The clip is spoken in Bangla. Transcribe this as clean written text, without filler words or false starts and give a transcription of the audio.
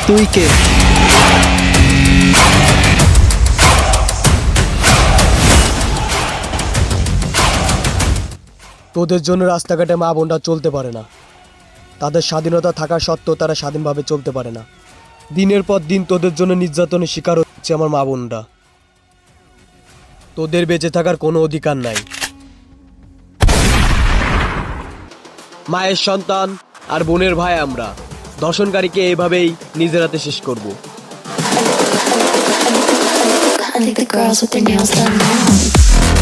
তুই কে? তোদের জন্য রাস্তাঘাটে মা বোনরা চলতে পারে না। তাদের স্বাধীনতা থাকা সত্ত্বেও তারা স্বাধীনভাবে চলতে পারে না। দিনের পর দিন তোদের জন্য নির্যাতনের শিকার হচ্ছে আমার মা বোনরা। তোদের বেঁচে থাকার কোনো অধিকার নাই। মায়ের সন্তান আর বোনের ভাই আমরা। ধর্ষণকারীকে এইভাবেই নিজের হাতে শেষ করব। I think the girls with their nails done now.